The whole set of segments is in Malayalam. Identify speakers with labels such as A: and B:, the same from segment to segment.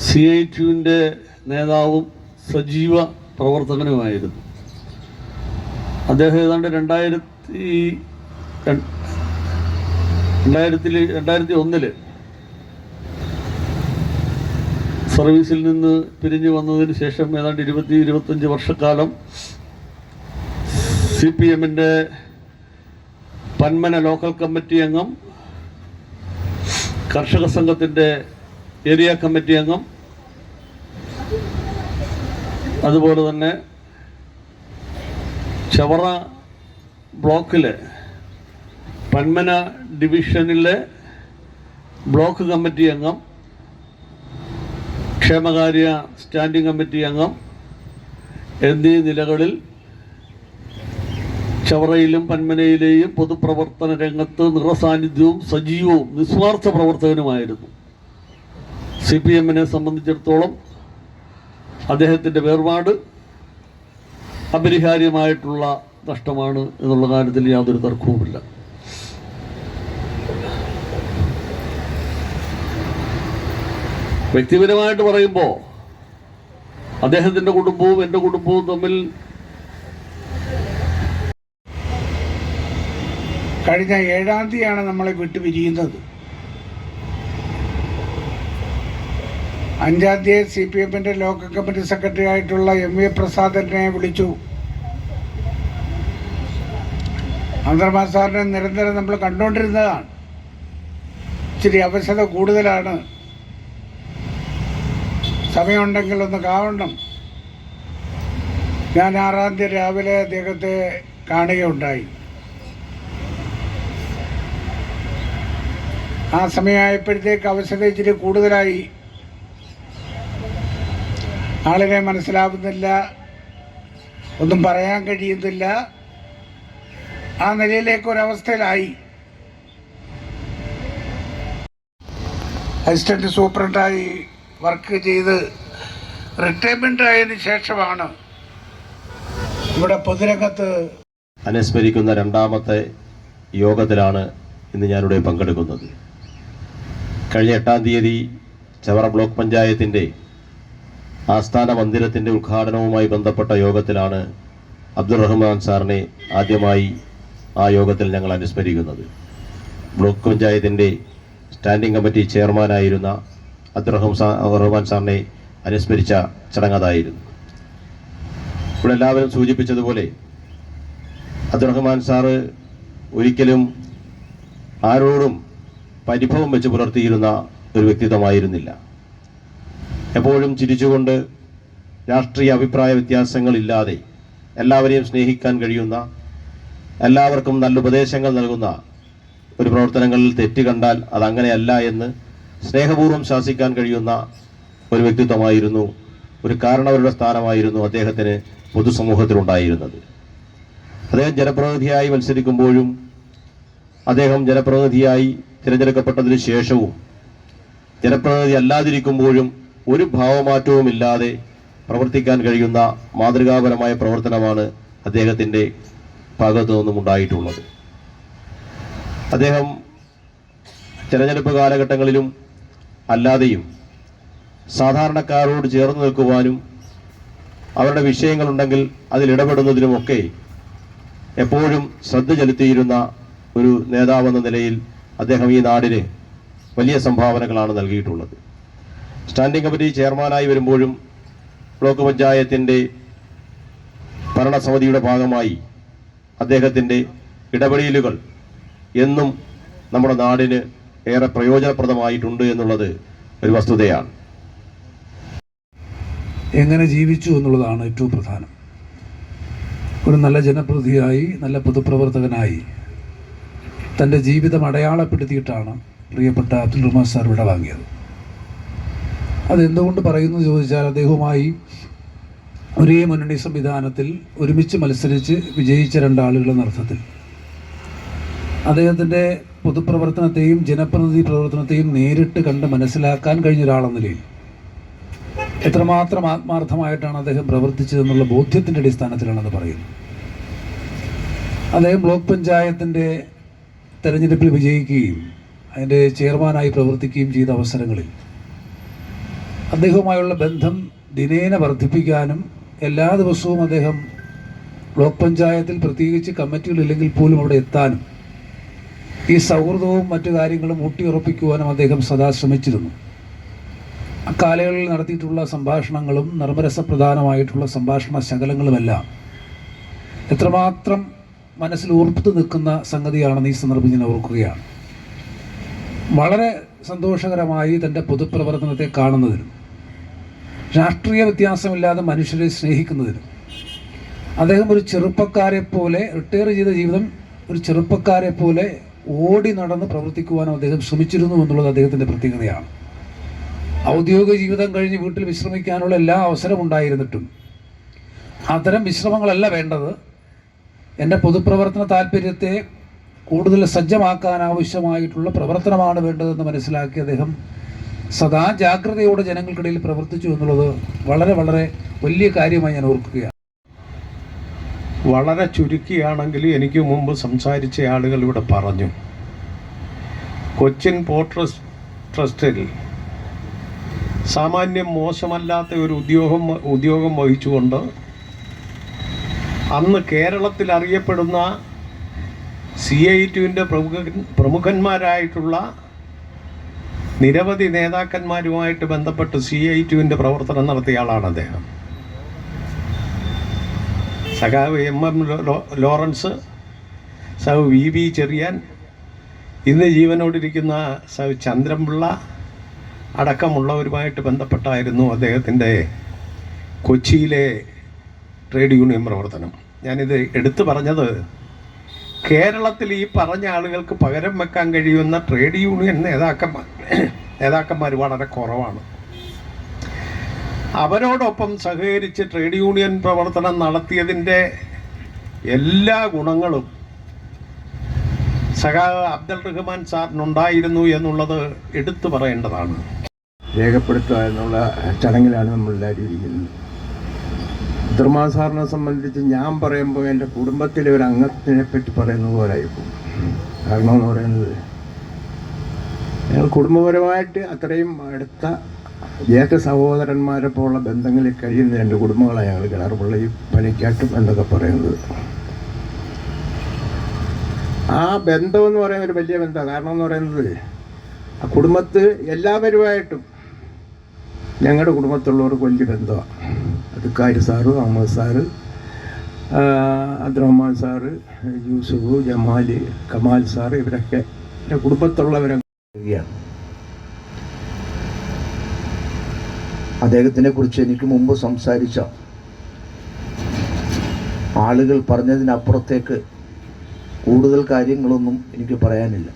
A: CITUവിൻ്റെ നേതാവും സജീവ പ്രവർത്തകനുമായിരുന്നു. അദ്ദേഹം ഏതാണ്ട് 2001 സർവീസിൽ നിന്ന് പിരിഞ്ഞു വന്നതിന് ശേഷം ഏതാണ്ട് 20-25 വർഷക്കാലം CPMൻ്റെ പന്മന ലോക്കൽ കമ്മിറ്റി അംഗം, കർഷക സംഘത്തിൻ്റെ ഏരിയ കമ്മിറ്റി അംഗം, അതുപോലെ തന്നെ ചവറ ബ്ലോക്കിലെ പന്മന ഡിവിഷനിലെ ബ്ലോക്ക് കമ്മിറ്റി അംഗം, ക്ഷേമകാര്യ സ്റ്റാൻഡിംഗ് കമ്മിറ്റി അംഗം എന്നീ നിലകളിൽ ചവറയിലും പന്മനയിലെയും പൊതുപ്രവർത്തന രംഗത്ത് നിറസാന്നിധ്യവും സജീവവും നിസ്വാർത്ഥ പ്രവർത്തകനുമായിരുന്നു. CPMനെ സംബന്ധിച്ചിടത്തോളം അദ്ദേഹത്തിൻ്റെ വേർപാട് അപരിഹാര്യമായിട്ടുള്ള നഷ്ടമാണ് എന്നുള്ള കാര്യത്തിൽ യാതൊരു തർക്കവുമില്ല. വ്യക്തിപരമായിട്ട് പറയുമ്പോൾ അദ്ദേഹത്തിൻ്റെ കുടുംബവും എൻ്റെ കുടുംബവും തമ്മിൽ
B: കഴിഞ്ഞ 7-ാം തീയതിയാണ് നമ്മളെ വിട്ടുപിരിയുന്നത്. 5-ാം തീയതി CPMൻ്റെ ലോക്കൽ കമ്മിറ്റി സെക്രട്ടറി ആയിട്ടുള്ള MV പ്രസാദനെ വിളിച്ചു. അന്തർമാൻ സാറിനെ നിരന്തരം നമ്മൾ കണ്ടുകൊണ്ടിരുന്നതാണ്. ഇച്ചിരി അവശത കൂടുതലാണ്, സമയമുണ്ടെങ്കിൽ ഒന്ന് കാണണം. ഞാൻ 6-ാം തീയതി രാവിലെ അദ്ദേഹത്തെ കാണുകയുണ്ടായി. ആ സമയമായപ്പോഴത്തേക്ക് അവശത ഇച്ചിരി കൂടുതലായി. ആളിനെ മനസ്സിലാവുന്നില്ല, ഒന്നും പറയാൻ കഴിയുന്നില്ല. ആ നിലയിലേക്ക് ഒരവസ്ഥയിലായി. അസിസ്റ്റന്റ് സൂപ്രണ്ടായി വർക്ക് ചെയ്ത് റിട്ടയർമെൻ്റ് ആയതിനു ശേഷമാണ് ഇവിടെ പൊതുരംഗത്ത്
C: അനുസ്മരിക്കുന്ന 2ാമത്തെ യോഗത്തിലാണ് ഇന്ന് ഞാനിവിടെ പങ്കെടുക്കുന്നത്. കഴിഞ്ഞ 8-ാം തീയതി ചവറ ബ്ലോക്ക് പഞ്ചായത്തിൻ്റെ ആസ്ഥാന മന്ദിരത്തിൻ്റെ ഉദ്ഘാടനവുമായി ബന്ധപ്പെട്ട യോഗത്തിലാണ് അബ്ദുറഹ്മാൻ സാറിനെ ആദ്യമായി ആ യോഗത്തിൽ ഞങ്ങൾ അനുസ്മരിക്കുന്നത്. ബ്ലോക്ക് പഞ്ചായത്തിൻ്റെ സ്റ്റാൻഡിംഗ് കമ്മിറ്റി ചെയർമാനായിരുന്ന അബ്ദുറഹ്മാൻ സാറിനെ അനുസ്മരിച്ച ചടങ്ങതായിരുന്നു. ഇവിടെ എല്ലാവരും സൂചിപ്പിച്ചതുപോലെ അബ്ദുറഹ്മാൻ സാറ് ഒരിക്കലും ആരോടും പരിഭവം വെച്ച് പുലർത്തിയിരുന്ന ഒരു വ്യക്തിത്വമായിരുന്നില്ല. എപ്പോഴും ചിരിച്ചുകൊണ്ട് രാഷ്ട്രീയ അഭിപ്രായ വ്യത്യാസങ്ങളില്ലാതെ എല്ലാവരെയും സ്നേഹിക്കാൻ കഴിയുന്ന, എല്ലാവർക്കും നല്ല ഉപദേശങ്ങൾ നൽകുന്ന ഒരു പ്രവർത്തനങ്ങളിൽ തെറ്റ് കണ്ടാൽ അതങ്ങനെയല്ല എന്ന് സ്നേഹപൂർവ്വം ശാസിക്കാൻ കഴിയുന്ന ഒരു വ്യക്തിത്വമായിരുന്നു, ഒരു കാരണവരുടെ സ്ഥാനമായിരുന്നു അദ്ദേഹത്തിന് പൊതുസമൂഹത്തിലുണ്ടായിരുന്നത്. അദ്ദേഹം ജനപ്രതിനിധിയായി മത്സരിക്കുമ്പോഴും അദ്ദേഹം ജനപ്രതിനിധിയായി തിരഞ്ഞെടുക്കപ്പെട്ടതിന് ശേഷവും ജനപ്രതിനിധി അല്ലാതിരിക്കുമ്പോഴും ഒരു ഭാവമാറ്റവുമില്ലാതെ പ്രവർത്തിക്കാൻ കഴിയുന്ന മാതൃകാപരമായ പ്രവർത്തനമാണ് അദ്ദേഹത്തിൻ്റെ ഭാഗത്തു നിന്നും ഉണ്ടായിട്ടുള്ളത്. അദ്ദേഹം തിരഞ്ഞെടുപ്പ് കാലഘട്ടങ്ങളിലും അല്ലാതെയും സാധാരണക്കാരോട് ചേർന്ന് നിൽക്കുവാനും അവരുടെ വിഷയങ്ങളുണ്ടെങ്കിൽ അതിലിടപെടുന്നതിനുമൊക്കെ എപ്പോഴും ശ്രദ്ധ ചെലുത്തിയിരുന്ന ഒരു നേതാവെന്ന നിലയിൽ അദ്ദേഹം ഈ നാടിന് വലിയ സംഭാവനകളാണ് നൽകിയിട്ടുള്ളത്. സ്റ്റാൻഡിംഗ് കമ്മിറ്റി ചെയർമാനായി വരുമ്പോഴും ബ്ലോക്ക് പഞ്ചായത്തിൻ്റെ ഭരണസമിതിയുടെ ഭാഗമായി അദ്ദേഹത്തിൻ്റെ ഇടപെടലുകൾ എന്നും നമ്മുടെ നാടിന് ഏറെ പ്രയോജനപ്രദമായിട്ടുണ്ട് എന്നുള്ളത് ഒരു വസ്തുതയാണ്.
D: എങ്ങനെ ജീവിച്ചു എന്നുള്ളതാണ് ഏറ്റവും പ്രധാനം. ഒരു നല്ല ജനപ്രതിനിധിയായി, നല്ല പൊതുപ്രവർത്തകനായി തൻ്റെ ജീവിതം അടയാളപ്പെടുത്തിയിട്ടാണ് പ്രിയപ്പെട്ട അബ്ദുൽ റഹ്മാൻ സാർ ഇവിടെ വാങ്ങിയത്. അതെന്തുകൊണ്ട് പറയുന്നു ചോദിച്ചാൽ, അദ്ദേഹവുമായി ഒരേ മുന്നണി സംവിധാനത്തിൽ ഒരുമിച്ച് മത്സരിച്ച് വിജയിച്ച 2 ആളുകളെന്ന അർത്ഥത്തിൽ അദ്ദേഹത്തിൻ്റെ പൊതുപ്രവർത്തനത്തെയും ജനപ്രതിനിധി പ്രവർത്തനത്തെയും നേരിട്ട് കണ്ട് മനസ്സിലാക്കാൻ കഴിഞ്ഞ ഒരാളെന്ന നിലയിൽ എത്രമാത്രം ആത്മാർത്ഥമായിട്ടാണ് അദ്ദേഹം പ്രവർത്തിച്ചതെന്നുള്ള ബോധ്യത്തിൻ്റെ അടിസ്ഥാനത്തിലാണത് പറയുന്നത്. അദ്ദേഹം ബ്ലോക്ക് പഞ്ചായത്തിൻ്റെ തെരഞ്ഞെടുപ്പിൽ വിജയിക്കുകയും അതിൻ്റെ ചെയർമാനായി പ്രവർത്തിക്കുകയും ചെയ്ത അവസരങ്ങളിൽ അദ്ദേഹവുമായുള്ള ബന്ധം ദിനേന വർദ്ധിപ്പിക്കാനും എല്ലാ ദിവസവും അദ്ദേഹം ബ്ലോക്ക് പഞ്ചായത്തിൽ പ്രത്യേകിച്ച് കമ്മിറ്റികളില്ലെങ്കിൽ പോലും അവിടെ എത്താനും ഈ സൗഹൃദവും മറ്റു കാര്യങ്ങളും ഊട്ടിയുറപ്പിക്കുവാനും അദ്ദേഹം സദാ ശ്രമിച്ചിരുന്നു. അക്കാലയളവിൽ നടത്തിയിട്ടുള്ള സംഭാഷണങ്ങളും നർമ്മരസപ്രധാനമായിട്ടുള്ള സംഭാഷണ ശകലങ്ങളുമെല്ലാം എത്രമാത്രം മനസ്സിൽ ഉറപ്പ് നിൽക്കുന്ന സംഗതിയാണെന്ന് ഈ സന്ദർഭം ഞാൻ ഓർക്കുകയാണ്. വളരെ സന്തോഷകരമായി തൻ്റെ പൊതുപ്രവർത്തനത്തെ കാണുന്നതിനും രാഷ്ട്രീയ വ്യത്യാസമില്ലാതെ മനുഷ്യരെ സ്നേഹിക്കുന്നതിനും അദ്ദേഹം ഒരു ചെറുപ്പക്കാരെ പോലെ റിട്ടയർ ചെയ്ത ജീവിതം ഒരു ചെറുപ്പക്കാരെ പോലെ ഓടി നടന്ന് പ്രവർത്തിക്കുവാനും അദ്ദേഹം ശ്രമിച്ചിരുന്നു എന്നുള്ളത് അദ്ദേഹത്തിൻ്റെ പ്രത്യേകതയാണ്. ഔദ്യോഗിക ജീവിതം കഴിഞ്ഞ് വീട്ടിൽ വിശ്രമിക്കാനുള്ള എല്ലാ അവസരവും ഉണ്ടായിരുന്നിട്ടും അത്തരം വിശ്രമങ്ങളല്ല വേണ്ടത്. എൻ്റെ പൊതുപ്രവർത്തന താല്പര്യത്തെ കൂടുതൽ സജ്ജമാക്കാൻ ആവശ്യമായിട്ടുള്ള പ്രവർത്തനമാണ് വേണ്ടതെന്ന് മനസ്സിലാക്കി അദ്ദേഹം സദാ ജാഗ്രതയോടെ ജനങ്ങൾക്കിടയിൽ പ്രവർത്തിച്ചു എന്നുള്ളത് വളരെ വളരെ വലിയ കാര്യമായി ഞാൻ ഓർക്കുകയാണ്.
E: വളരെ ചുരുക്കിയാണെങ്കിൽ എനിക്ക് മുമ്പ് സംസാരിച്ച ആളുകൾ ഇവിടെ പറഞ്ഞു, കൊച്ചിൻ പോർട്ട് ട്രസ്റ്റിൽ സാമാന്യം മോശമല്ലാത്ത ഒരു ഉദ്യോഗം വഹിച്ചുകൊണ്ട് അന്ന് കേരളത്തിൽ അറിയപ്പെടുന്ന CITUവിൻ്റെ പ്രമുഖന്മാരായിട്ടുള്ള നിരവധി നേതാക്കന്മാരുമായിട്ട് ബന്ധപ്പെട്ട് CITUവിൻ്റെ പ്രവർത്തനം നടത്തിയ ആളാണ് അദ്ദേഹം. സഖാവ് MM ലോറൻസ്, സഖാവ് VB ചെറിയാൻ, ഇന്ന് ജീവനോടിരിക്കുന്ന സഖാവ് ചന്ദ്രൻപിള്ള അടക്കമുള്ളവരുമായിട്ട് ബന്ധപ്പെട്ടായിരുന്നു അദ്ദേഹത്തിൻ്റെ കൊച്ചിയിലെ ട്രേഡ് യൂണിയൻ പ്രവർത്തനം. ഞാനിത് എടുത്തു പറഞ്ഞത് കേരളത്തിൽ ഈ പറഞ്ഞ ആളുകൾക്ക് പകരം വെക്കാൻ കഴിയുന്ന ട്രേഡ് യൂണിയൻ നേതാക്കന്മാർ വളരെ കുറവാണ്. അവരോടൊപ്പം സഹകരിച്ച് ട്രേഡ് യൂണിയൻ പ്രവർത്തനം നടത്തിയതിൻ്റെ എല്ലാ ഗുണങ്ങളും സഖാവ് അബ്ദുൾ റഹ്മാൻ സാറിനുണ്ടായിരുന്നു എന്നുള്ളത് എടുത്തു പറയേണ്ടതാണ്.
F: രേഖപ്പെടുത്തുക എന്നുള്ള ചടങ്ങിലാണ് നമ്മളെല്ലാവരും ഇരിക്കുന്നത്. അബ്ദുറഹ്മാൻ സാറിനെ സംബന്ധിച്ച് ഞാൻ പറയുമ്പോൾ എൻ്റെ കുടുംബത്തിലെ ഒരു അംഗത്തിനെ പറ്റി പറയുന്നത് പോലെ ആയിരിക്കും. കാരണം എന്ന് പറയുന്നത് ഞങ്ങൾ കുടുംബപരമായിട്ട് അത്രയും അടുത്ത ജ്യേഷ്ഠ സഹോദരന്മാരെ പോലുള്ള ബന്ധങ്ങളിൽ കഴിയുന്ന രണ്ട് കുടുംബങ്ങളാണ് ഞങ്ങൾ കിണറുപള്ളിയും പനിക്കാട്ടും എന്നൊക്കെ പറയുന്നത്. ആ ബന്ധമെന്ന് പറയുന്ന ഒരു വലിയ ബന്ധമാണ്. കാരണം എന്ന് പറയുന്നത് ആ കുടുംബത്ത് എല്ലാവരുമായിട്ടും ഞങ്ങളുടെ കുടുംബത്തുള്ളവർക്ക് വലിയ ബന്ധമാണ്. അത് Kari sir, Ahmed sir, Abdurahman sir, Yusuf, Jamal, Kamal sir, ഇവരൊക്കെ എൻ്റെ കുടുംബത്തുള്ളവരാണ്.
G: അദ്ദേഹത്തിനെ കുറിച്ച് എനിക്ക് മുമ്പ് സംസാരിച്ച ആളുകൾ പറഞ്ഞതിനപ്പുറത്തേക്ക് കൂടുതൽ കാര്യങ്ങളൊന്നും എനിക്ക് പറയാനില്ല.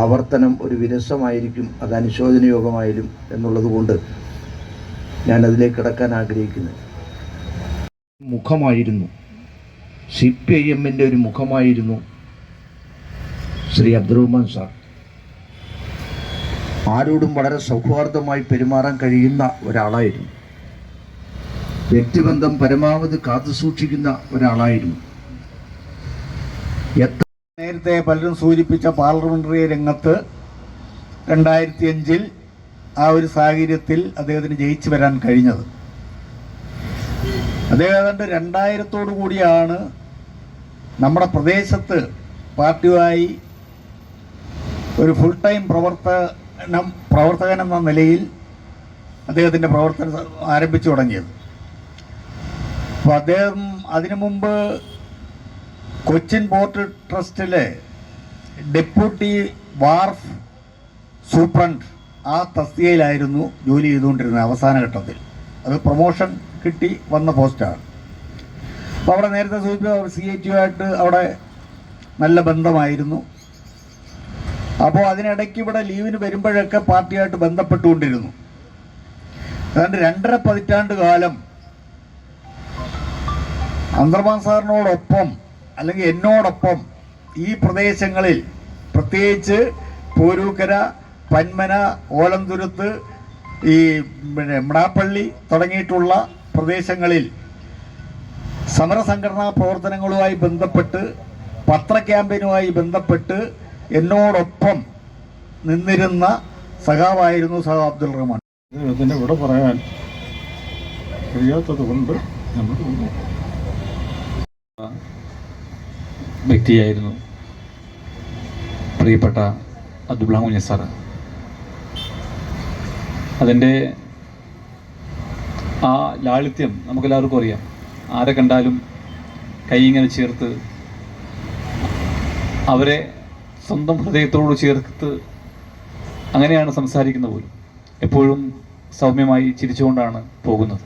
G: ആവർത്തനം ഒരു വിരസമായിരിക്കും, അത് അനുശോചനയോഗമായാലും എന്നുള്ളത് കൊണ്ട് ഞാനതിലേക്ക് കിടക്കാൻ ആഗ്രഹിക്കുന്നത്. മുഖമായിരുന്നു, CPIMൻ്റെ ഒരു മുഖമായിരുന്നു ശ്രീ അബ്ദുറഹ്മാൻ സാർ. ആരോടും വളരെ സൗഹാർദ്ദമായി പെരുമാറാൻ കഴിയുന്ന ഒരാളായിരുന്നു. വ്യക്തിബന്ധം പരമാവധി കാത്തുസൂക്ഷിക്കുന്ന ഒരാളായിരുന്നു.
H: നേരത്തെ പലരും സൂചിപ്പിച്ച പാർലമെന്ററി രംഗത്ത് 2005 ആ ഒരു സാഹചര്യത്തിൽ അദ്ദേഹത്തിന് ജയിച്ചു വരാൻ കഴിഞ്ഞത്. അദ്ദേഹം ഏതാണ്ട് 2000 കൂടിയാണ് നമ്മുടെ പ്രദേശത്ത് പാർട്ടിയുമായി ഒരു ഫുൾ ടൈം പ്രവർത്തകൻ എന്ന നിലയിൽ അദ്ദേഹത്തിൻ്റെ പ്രവർത്തനം ആരംഭിച്ചു തുടങ്ങിയത്. അപ്പോൾ അദ്ദേഹം അതിനു മുമ്പ് കൊച്ചിൻ പോർട്ട് ട്രസ്റ്റിലെ ഡെപ്യൂട്ടി വാർഫ് സൂപ്രണ്ട് ആ തസ്തികയിലായിരുന്നു ജോലി ചെയ്തുകൊണ്ടിരുന്നത് അവസാന ഘട്ടത്തിൽ. അത് പ്രൊമോഷൻ കിട്ടി വന്ന പോസ്റ്റാണ്. അപ്പോൾ അവിടെ നേരത്തെ സൂചിപ്പിച്ച CITUമായിട്ട് അവിടെ നല്ല ബന്ധമായിരുന്നു. അപ്പോൾ അതിനിടയ്ക്ക് ഇവിടെ ലീവിന് വരുമ്പോഴൊക്കെ പാർട്ടിയായിട്ട് ബന്ധപ്പെട്ടുകൊണ്ടിരുന്നു. ഏതാണ്ട് 2.5 പതിറ്റാണ്ട് കാലം അബ്ദുറഹ്മാൻ സാറിനോടൊപ്പം അല്ലെങ്കിൽ എന്നോടൊപ്പം ഈ പ്രദേശങ്ങളിൽ, പ്രത്യേകിച്ച് പോരൂക്കര, പന്മന, ഓലന്തുരുത്ത്, ഈ മടാപ്പള്ളി തുടങ്ങിയിട്ടുള്ള പ്രദേശങ്ങളിൽ സമരസംഘടനാ പ്രവർത്തനങ്ങളുമായി ബന്ധപ്പെട്ട്, പത്ര ക്യാമ്പയിനുമായി ബന്ധപ്പെട്ട് എന്നോടൊപ്പം നിന്നിരുന്ന സഖാവായിരുന്നു സഖാവ് അബ്ദുൾ റഹ്മാൻ. ഇതിനെ ഇവിടെ പറയാൻ കഴിയാത്തത് കൊണ്ട് നമ്മൾ
I: വ്യക്തിയായിരുന്നു പ്രിയപ്പെട്ട അബ്ദുൽ കുഞ്ഞ് സാറ്. അതിൻ്റെ ആ ലാളിത്യം നമുക്കെല്ലാവർക്കും അറിയാം. ആരെ കണ്ടാലും കൈ ഇങ്ങനെ ചേർത്ത് അവരെ സ്വന്തം ഹൃദയത്തോട് ചേർത്ത് അങ്ങനെയാണ് സംസാരിക്കുന്നത് പോലും. എപ്പോഴും സൗമ്യമായി ചിരിച്ചുകൊണ്ടാണ് പോകുന്നത്.